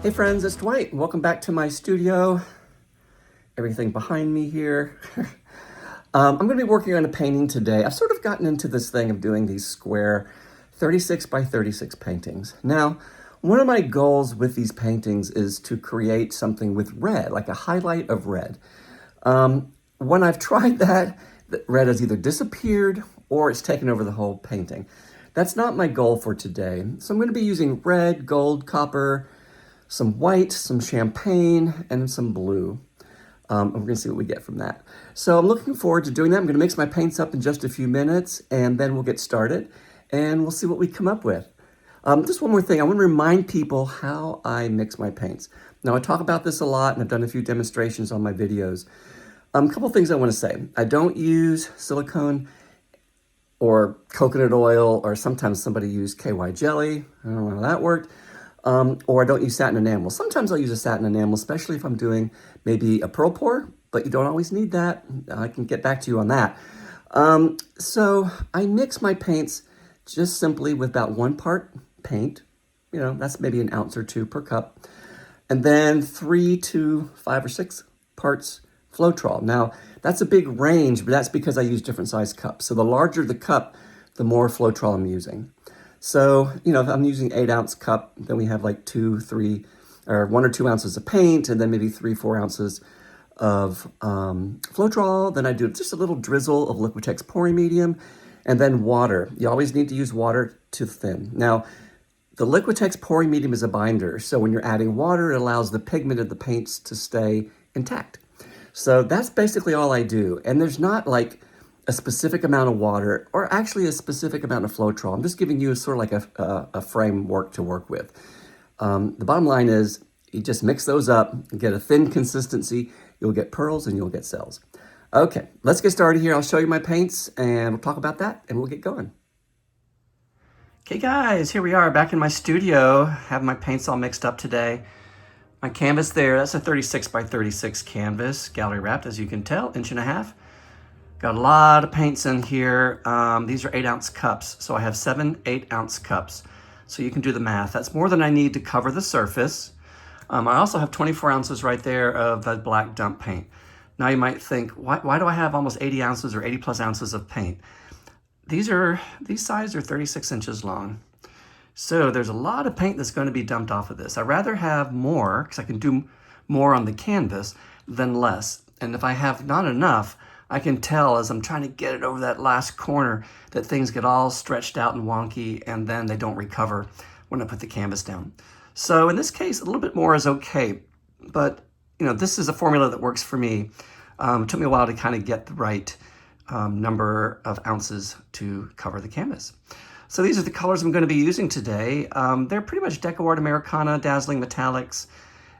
Hey friends, it's Dwight. Welcome back to my studio. Everything behind me here. I'm going to be working on a painting today. I've sort of gotten into this thing of doing these square 36 by 36 paintings. Now, one of my goals with these paintings is to create something with red, like a highlight of red. When I've tried that, the red has either disappeared or it's taken over the whole painting. That's not my goal for today. So I'm going to be using red, gold, copper, some white, some champagne, and some blue. And we're gonna see what we get from that. So I'm looking forward to doing that. I'm gonna mix my paints up in just a few minutes, and then we'll get started, and we'll see what we come up with. Just one more thing, I wanna remind people how I mix my paints. Now I talk about this a lot, and I've done a few demonstrations on my videos. A couple things I wanna say. I don't use silicone or coconut oil, or sometimes somebody used KY jelly. I don't know how that worked. Or I don't use satin enamel. Sometimes I'll use a satin enamel, especially if I'm doing maybe a pearl pour, but you don't always need that. I can get back to you on that. So I mix my paints just simply with about 1 part paint. You know, that's maybe an ounce or 2 per cup. And then 3 to 5 or 6 parts Floetrol. Now, that's a big range, but that's because I use different size cups. So the larger the cup, the more Floetrol I'm using. So, you know, if I'm using 8-ounce cup, then we have like 2, 3, or 1 or 2 ounces of paint, and then maybe 3, 4 ounces of Floetrol. Then I do just a little drizzle of Liquitex pouring medium, and then water. You always need to use water to thin. Now, the Liquitex pouring medium is a binder, so when you're adding water, it allows the pigment of the paints to stay intact. So that's basically all I do. And there's not like a specific amount of water or actually a specific amount of Floetrol. I'm just giving you sort of like a framework to work with. The bottom line is you just mix those up, get a thin consistency, you'll get pearls and you'll get cells. Okay, let's get started here. I'll show you my paints and we'll talk about that and we'll get going. Okay guys, here we are back in my studio. Have my paints all mixed up today. My canvas there, that's a 36 by 36 canvas, gallery wrapped as you can tell, 1.5 inch. Got a lot of paints in here. These are 8-ounce cups, so I have 7 8-ounce cups. So you can do the math. That's more than I need to cover the surface. I also have 24 ounces right there of that black dump paint. Now you might think, why do I have almost 80 ounces or 80 plus ounces of paint? These sides are 36 inches long. So there's a lot of paint that's going to be dumped off of this. I'd rather have more, because I can do more on the canvas, than less. And if I have not enough, I can tell as I'm trying to get it over that last corner that things get all stretched out and wonky and then they don't recover when I put the canvas down. So in this case, a little bit more is okay, but you know, this is a formula that works for me. It took me a while to kind of get the right number of ounces to cover the canvas. So these are the colors I'm going to be using today. They're pretty much Deco Art Americana, Dazzling Metallics,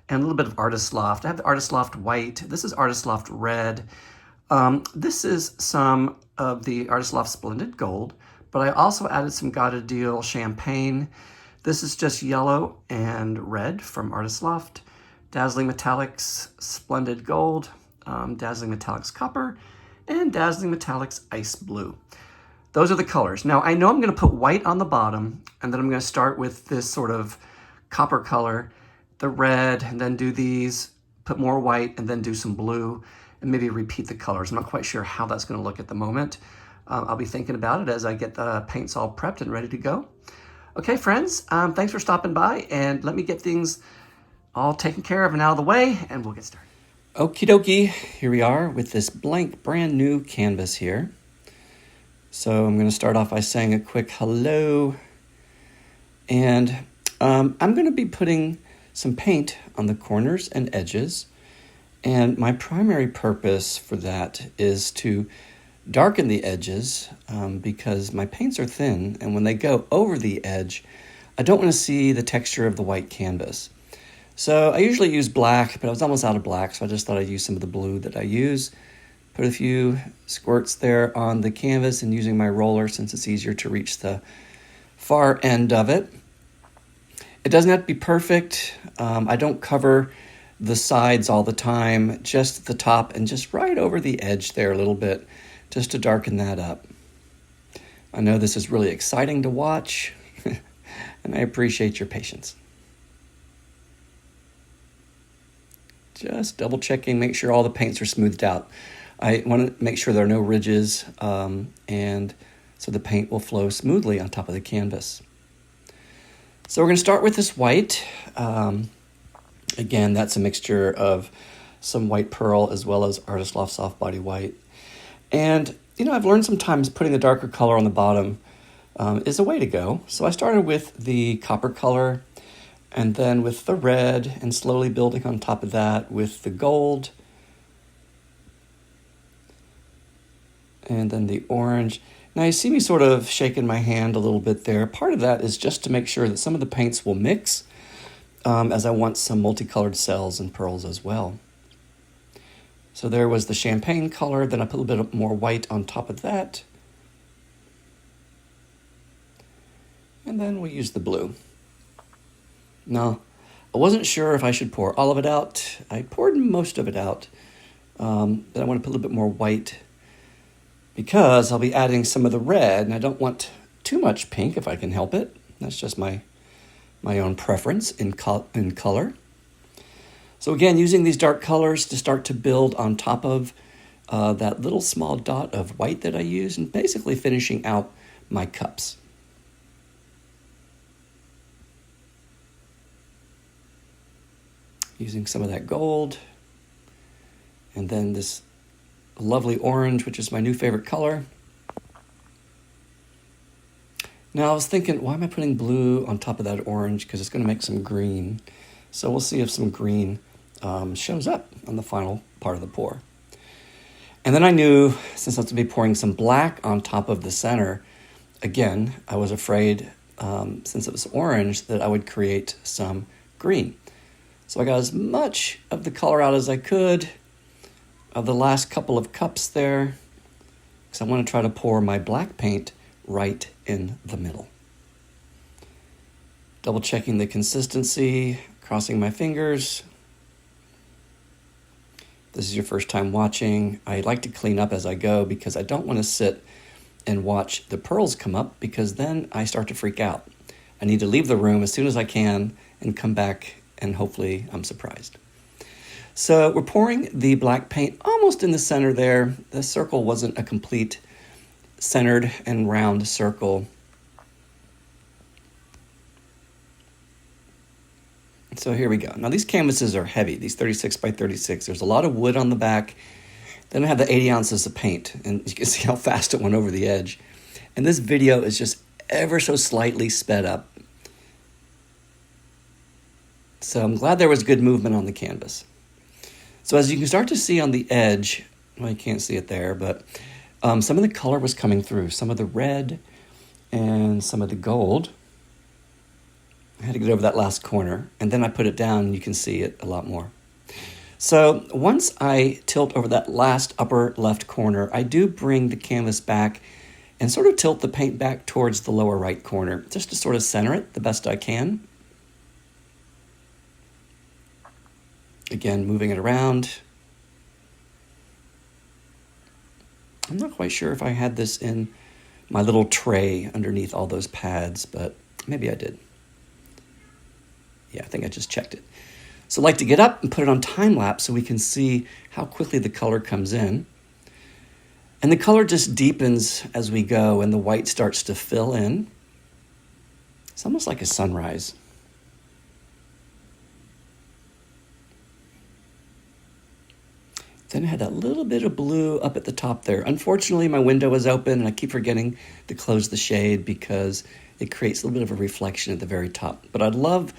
and a little bit of Artist Loft. I have the Artist Loft White. This is Artist Loft Red. This is some of the Artist Loft Splendid Gold, but I also added some Gotta Deal Champagne. This is just yellow and red from Artist Loft. Dazzling Metallics Splendid Gold, Dazzling Metallics Copper, and Dazzling Metallics Ice Blue. Those are the colors. Now I know I'm gonna put white on the bottom, and then I'm gonna start with this sort of copper color, the red, and then do these, put more white, and then do some blue, and maybe repeat the colors. I'm not quite sure how that's gonna look at the moment. I'll be thinking about it as I get the paints all prepped and ready to go. Okay, friends, thanks for stopping by, and let me get things all taken care of and out of the way, and we'll get started. Okie dokie, here we are with this blank, brand new canvas here. So I'm gonna start off by saying a quick hello, and I'm gonna be putting some paint on the corners and edges. And my primary purpose for that is to darken the edges because my paints are thin, and when they go over the edge, I don't want to see the texture of the white canvas. So I usually use black, but I was almost out of black, so I just thought I'd use some of the blue that I use. Put a few squirts there on the canvas and using my roller since it's easier to reach the far end of it. It doesn't have to be perfect. I don't cover the sides all the time, just at the top and just right over the edge there a little bit, just to darken that up. I know this is really exciting to watch, and I appreciate your patience. Just double checking, make sure all the paints are smoothed out. I want to make sure there are no ridges, and so the paint will flow smoothly on top of the canvas. So we're going to start with this white. Again, that's a mixture of some white pearl as well as Artist Loft Soft Body White. And, you know, I've learned sometimes putting the darker color on the bottom is a way to go. So I started with the copper color, and then with the red, and slowly building on top of that with the gold, and then the orange. Now you see me sort of shaking my hand a little bit there. Part of that is just to make sure that some of the paints will mix, as I want some multicolored cells and pearls as well. So there was the champagne color, then I put a little bit more white on top of that. And then we use the blue. Now, I wasn't sure if I should pour all of it out. I poured most of it out, but I want to put a little bit more white because I'll be adding some of the red, and I don't want too much pink if I can help it. That's just my own preference in color. So again, using these dark colors to start to build on top of that little small dot of white that I used, and basically finishing out my cups. Using some of that gold, and then this lovely orange, which is my new favorite color. Now I was thinking, why am I putting blue on top of that orange? Because it's going to make some green. So we'll see if some green shows up on the final part of the pour. And then I knew, since I was going to be pouring some black on top of the center, again, I was afraid, since it was orange, that I would create some green. So I got as much of the color out as I could of the last couple of cups there, because I want to try to pour my black paint right in the middle. Double checking the consistency, crossing my fingers. If this is your first time watching, I like to clean up as I go because I don't want to sit and watch the pearls come up, because then I start to freak out. I need to leave the room as soon as I can and come back, and hopefully I'm surprised. So we're pouring the black paint almost in the center there. The circle wasn't a complete centered and round circle. So here we go. Now these canvases are heavy, these 36 by 36. There's a lot of wood on the back. Then I have the 80 ounces of paint, and you can see how fast it went over the edge. And this video is just ever so slightly sped up. So I'm glad there was good movement on the canvas. So as you can start to see on the edge, well, you can't see it there, but some of the color was coming through, some of the red and some of the gold. I had to get over that last corner, and then I put it down and you can see it a lot more. So once I tilt over that last upper left corner, I do bring the canvas back and sort of tilt the paint back towards the lower right corner, just to sort of center it the best I can. Again, moving it around. I'm not quite sure if I had this in my little tray underneath all those pads, but maybe I did. Yeah, I think I just checked it. So I like to get up and put it on time lapse so we can see how quickly the color comes in. And the color just deepens as we go, and the white starts to fill in. It's almost like a sunrise. Then I had that little bit of blue up at the top there. Unfortunately, my window was open, and I keep forgetting to close the shade because it creates a little bit of a reflection at the very top. But I love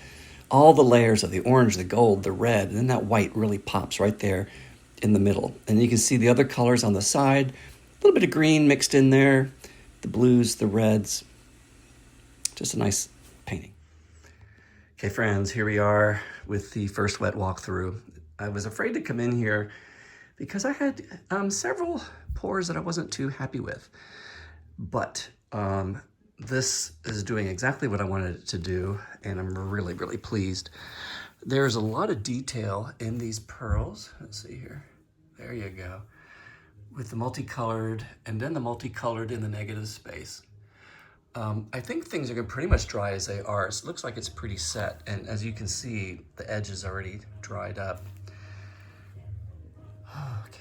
all the layers of the orange, the gold, the red, and then that white really pops right there in the middle. And you can see the other colors on the side, a little bit of green mixed in there, the blues, the reds. Just a nice painting. Okay, friends, here we are with the first wet walkthrough. I was afraid to come in here because I had several pours that I wasn't too happy with. But this is doing exactly what I wanted it to do, and I'm really, really pleased. There's a lot of detail in these pearls. Let's see here. There you go. With the multicolored, and then the multicolored in the negative space. I think things are going to pretty much dry as they are. So it looks like it's pretty set, and as you can see, the edge is already dried up.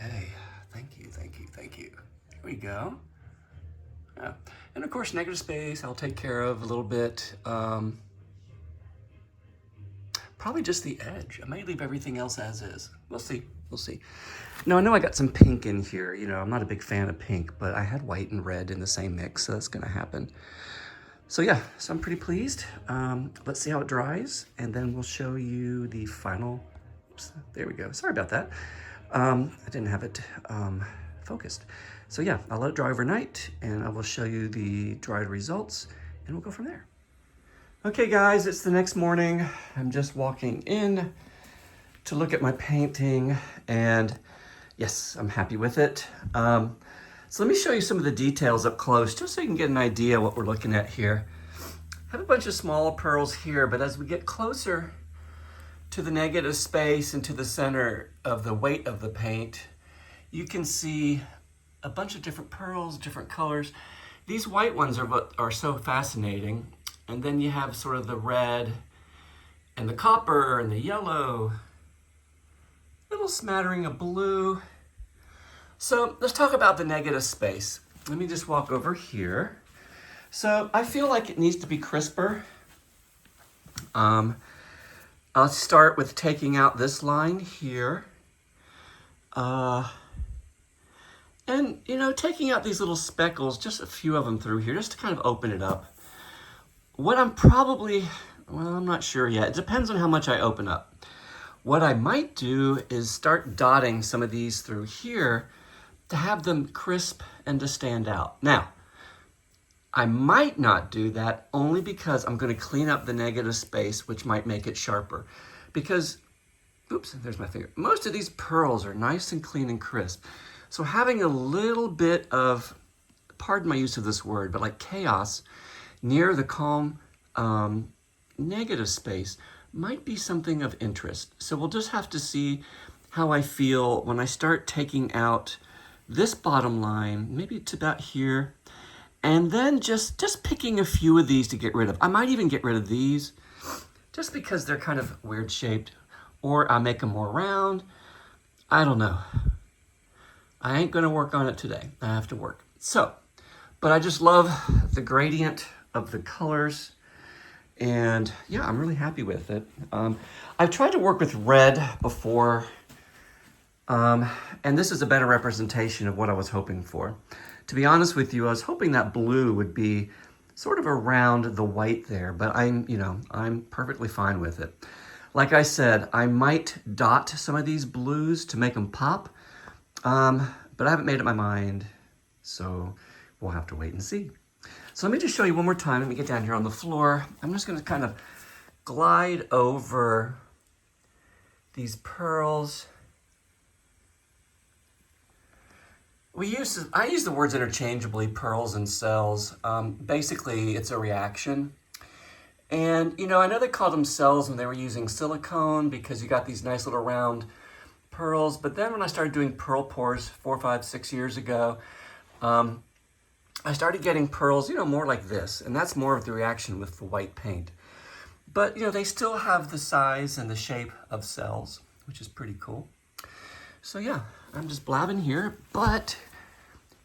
Okay, thank you, thank you, thank you. Here we go. And of course, negative space, I'll take care of a little bit. Probably just the edge. I might leave everything else as is. We'll see, we'll see. Now, I know I got some pink in here. You know, I'm not a big fan of pink, but I had white and red in the same mix, so that's gonna happen. So yeah, so I'm pretty pleased. Let's see how it dries, and then we'll show you the final, oops, there we go. Sorry about that. I didn't have it focused. So yeah, I'll let it dry overnight, and I will show you the dried results, and we'll go from there. Okay guys, it's the next morning. I'm just walking in to look at my painting, and yes, I'm happy with it. So let me show you some of the details up close, just so you can get an idea what we're looking at here. I have a bunch of small pearls here, but as we get closer to the negative space and to the center of the weight of the paint, you can see a bunch of different pearls, different colors. These white ones are what are so fascinating. And then you have sort of the red and the copper and the yellow, little smattering of blue. So let's talk about the negative space. Let me just walk over here. So I feel like it needs to be crisper. I'll start with taking out this line here. And, you know, taking out these little speckles, just a few of them through here, just to kind of open it up. What I'm probably, well, I'm not sure yet. It depends on how much I open up. What I might do is start dotting some of these through here to have them crisp and to stand out. Now, I might not do that only because I'm going to clean up the negative space, which might make it sharper. Because, oops, there's my finger. Most of these pearls are nice and clean and crisp. So having a little bit of, pardon my use of this word, but like chaos near the calm negative space might be something of interest. So we'll just have to see how I feel when I start taking out this bottom line, maybe to about here, and then just picking a few of these to get rid of. I might even get rid of these just because they're kind of weird shaped, or I'll make them more round. I don't know. I ain't gonna work on it today. I have to work. So, but I just love the gradient of the colors, and yeah, I'm really happy with it. I've tried to work with red before, and this is a better representation of what I was hoping for. To be honest with you, I was hoping that blue would be sort of around the white there, but I'm perfectly fine with it. Like I said, I might dot some of these blues to make them pop, but I haven't made up my mind, so we'll have to wait and see. So let me just show you one more time. Let me get down here on the floor. I'm just gonna kind of glide over these pearls. I use the words interchangeably, pearls and cells. Basically, it's a reaction. And, you know, I know they called them cells when they were using silicone because you got these nice little round pearls. But then when I started doing pearl pours 4, 5, 6 years ago, I started getting pearls, you know, more like this. And that's more of the reaction with the white paint. But, you know, they still have the size and the shape of cells, which is pretty cool. So yeah, I'm just blabbing here, but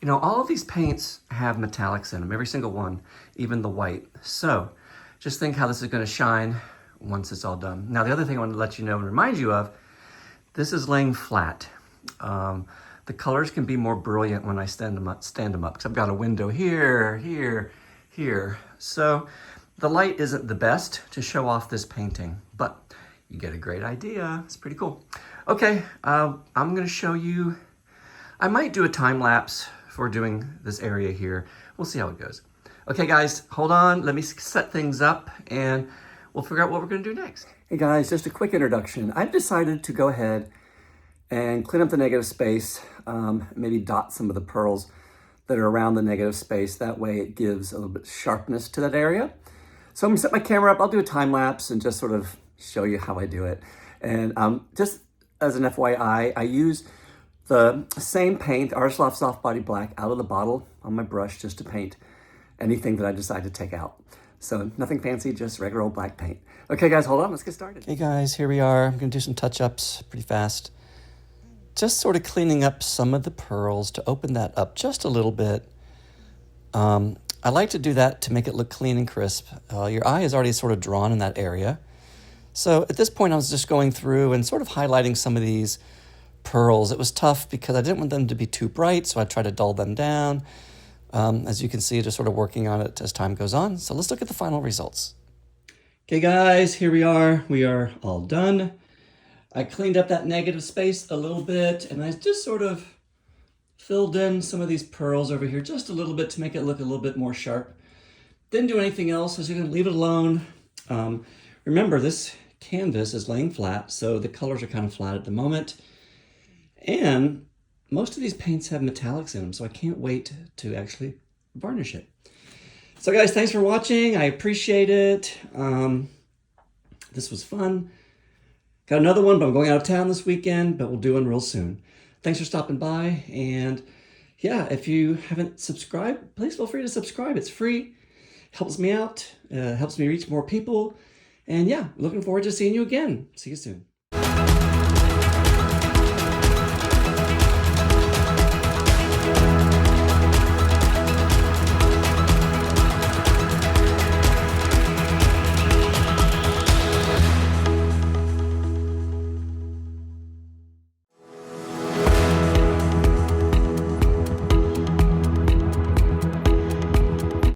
you know, all of these paints have metallics in them, every single one, even the white. So just think how this is gonna shine once it's all done. Now, the other thing I want to let you know and remind you of, this is laying flat. The colors can be more brilliant when I stand them up, because I've got a window here, here, here. So the light isn't the best to show off this painting, but you get a great idea. It's pretty cool. Okay, I'm gonna show you, I might do a time lapse for doing this area here. We'll see how it goes. Okay guys, hold on, let me set things up and we'll figure out what we're gonna do next. Hey guys, just a quick introduction. I've decided to go ahead and clean up the negative space, maybe dot some of the pearls that are around the negative space. That way it gives a little bit of sharpness to that area. So I'm gonna set my camera up, I'll do a time lapse and just sort of show you how I do it. And just as an FYI, I use the same paint, Artists Soft Body Black, out of the bottle on my brush just to paint anything that I decide to take out. So nothing fancy, just regular old black paint. Okay guys, hold on, let's get started. Hey guys, here we are. I'm gonna do some touch-ups pretty fast. just sort of cleaning up some of the pearls to open that up just a little bit. I like to do that to make it look clean and crisp. Your eye is already sort of drawn in that area. So at this point, I was just going through and sort of highlighting some of these pearls. It was tough because I didn't want them to be too bright, so I tried to dull them down. As you can see, just sort of working on it as time goes on. So let's look at the final results. Okay guys, here we are. We are all done. I cleaned up that negative space a little bit, and I just sort of filled in some of these pearls over here just a little bit to make it look a little bit more sharp. Didn't do anything else. I was going to leave it alone. Remember, this canvas is laying flat, so the colors are kind of flat at the moment. And most of these paints have metallics in them, so I can't wait to actually varnish it. So guys, thanks for watching. I appreciate it. This was fun. Got another one, but I'm going out of town this weekend, but we'll do one real soon. Thanks for stopping by. And yeah, if you haven't subscribed, please feel free to subscribe. It's free. Helps me out. Helps me reach more people. And yeah, looking forward to seeing you again. See you soon.